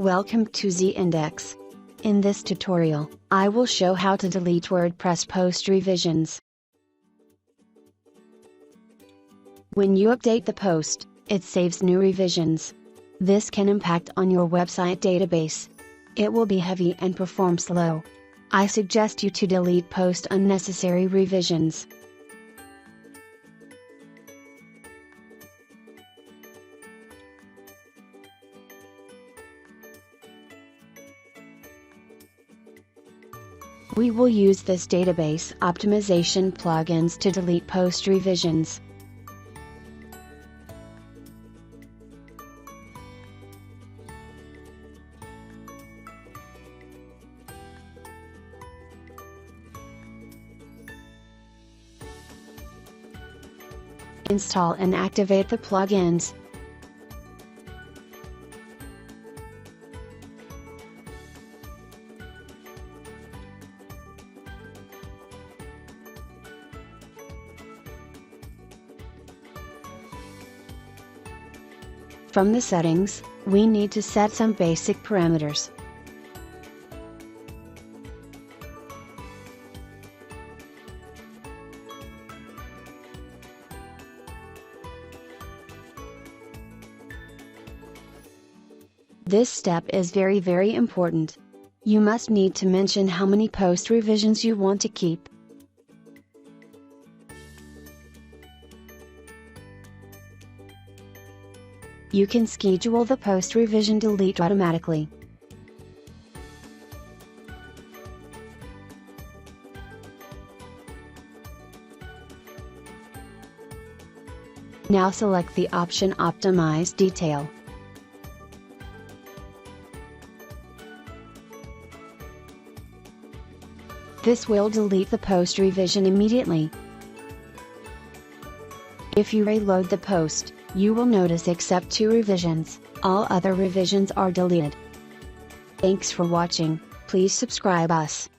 Welcome to Z-Index. In this tutorial, I will show how to delete WordPress post revisions. When you update the post, it saves new revisions. This can impact on your website database. It will be heavy and perform slow. I suggest you to delete post unnecessary revisions. We will use this database optimization plugins to delete post revisions. Install and activate the plugins. From the settings, we need to set some basic parameters. This step is very important. You must need to mention how many post revisions you want to keep. You can schedule the post revision delete automatically. Now select the option Optimize Detail. This will delete the post revision immediately. If you reload the post, you will notice except 2 revisions, all other revisions are deleted. Thanks for watching. Please subscribe us.